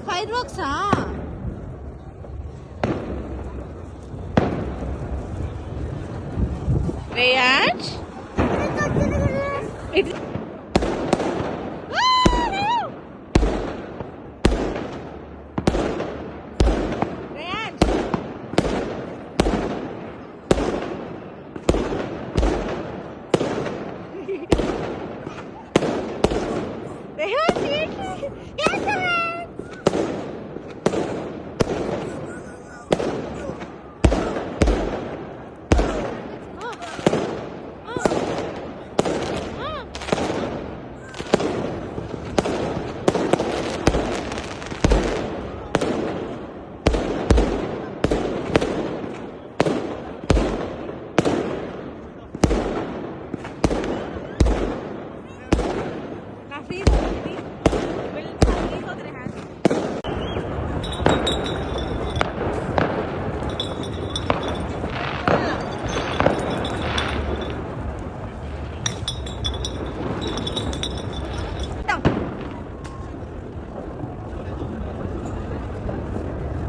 Fireworks, Rayaj?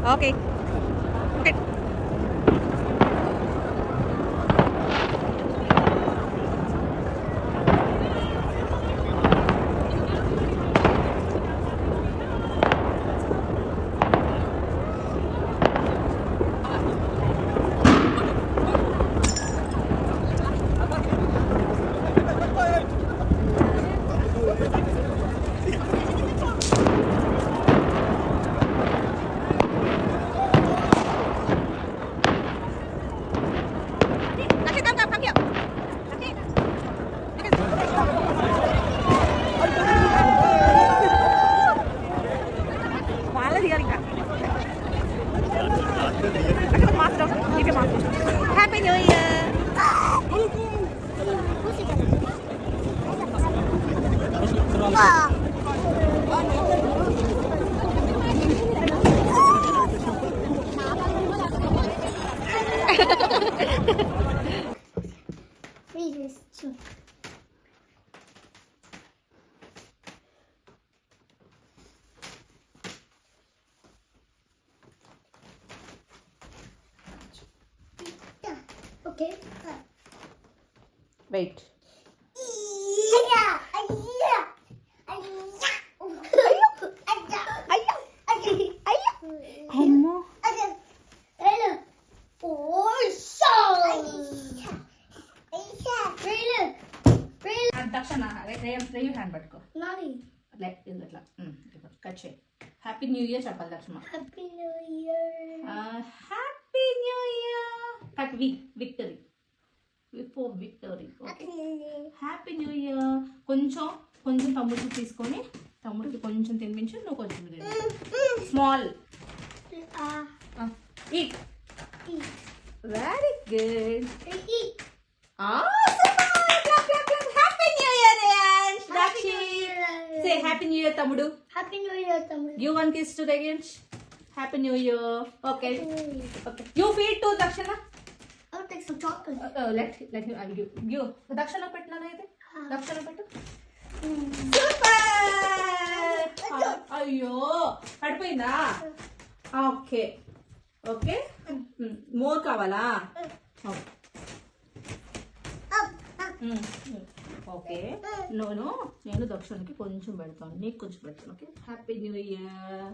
Okay. Okay. Happy New Year! Okay. Wait. Hand పట్టుకో ఇట్లా cut చేయి happy new year చెప్పాలి Lakshma happy new year happy new year cut victory before victory happy new year కొంచెం కొంచెం తమ్ముడికి తీసుకొని తమ్ముడికి కొంచెం తినిపించు నువ్వు కొంచెం small eat very good happy new year say happy new year tamudu happy new year tamudu give one kiss to the audience happy new year. Okay okay, you feed to Dakshina. I'll take some chocolate. Let I give Dakshina పెట్టినాను అయితే. దక్షిణ పెట్టు. Mm. Super. అయ్యో పడిపోయిందా? Okay okay, more కావాలా? Okay, నేను దక్షిణకి కొంచెం పెడతాను, నీకు కొంచెం పెడతాను. Okay, happy new year.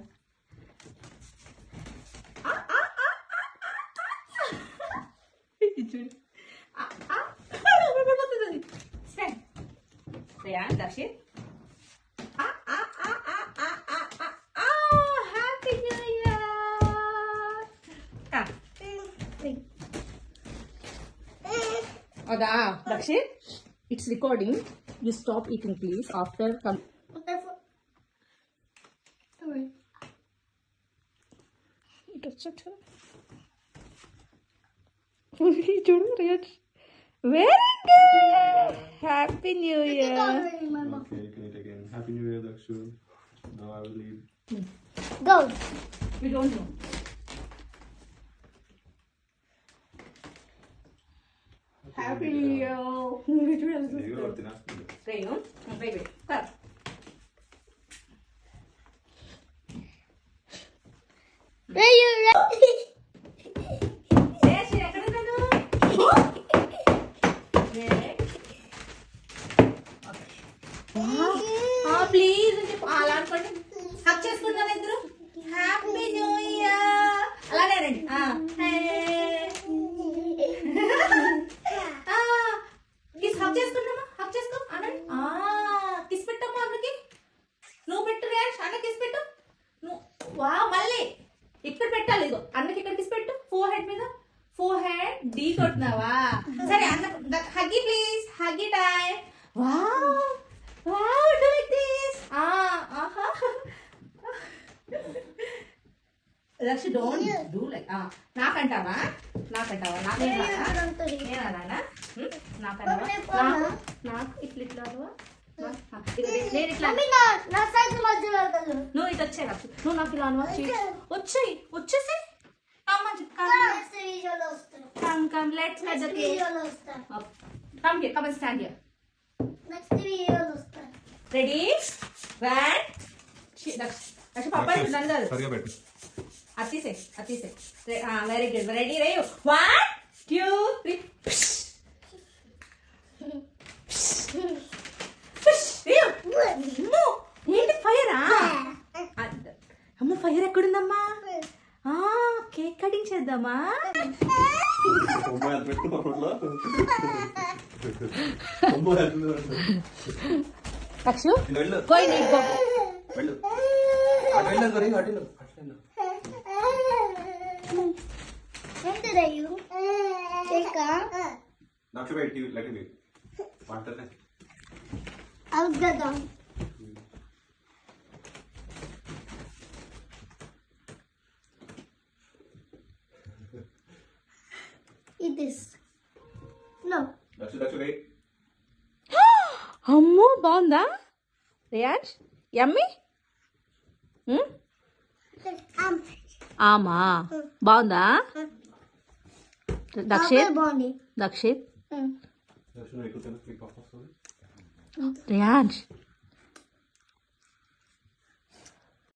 చూడు దక్షిణ్. Happy new year. అదా Dakshin, it's recording. You stop eating please after come. చూడు రియట్. Very good. Happy new year. Okay, can it again. Happy New Year, Dakshu. Now I will leave. Go. We don't know. Happy New Year. Here, what did I do? Rayo, baby, come. Where you? Yes, ఎక్కడ ఉన్నాను? Please అని చెప్పి అలా అనుకోండి. హక్ చేసుకుంటాను ఇద్దరు. Happy new year. అలానే రండి. కిస్ హక్ చేసుకుంటామా? హక్ చేసుకో అనండి. కిస్ పెట్టమ్మా అన్నకి. నువ్వు పెట్టు రేష్, అన్న కిస్ పెట్టు. వా మళ్ళీ ఇక్కడ పెట్టాలి. ఇగో అన్నకి ఇక్కడ కిస్ పెట్టు. ఫోర్ హెడ్ మీద. ఫోర్ హెడ్ డీ కొట్టినావా? సరే అన్న huggy please. Huggy time. Wow wow, do like this. Lakshmi don't do like. నాకంటావా? నాకంటావా? నేనా? నాకంటావా? నాకు ఇట్లా ఇట్లా నేను ఇట్లా. నువ్వు ఇటు వచ్చే లక్ష్మి. నువ్వు నాకు ఇలా అనువా. వచ్చేయి, వచ్చేసి come let's have the cake. Come here, come and stand here. Ready? One. Actually, Papa is done that. Sorry, better. Atise. Very good. Ready, Rayu? 1, 2, 3. Rayu. No. ఏంటి ఫైర్? అమ్మ ఫైర్ ఎక్కడుందమ్మా? కేక్ కటింగ్ చేద్దామా? అక్షు పోయి నీకు Eat this. No. అమ్మో బాగుందా రియాజ్? యమ్మీ. ఆమా బాగుందా? దక్షిత్ రియాజ్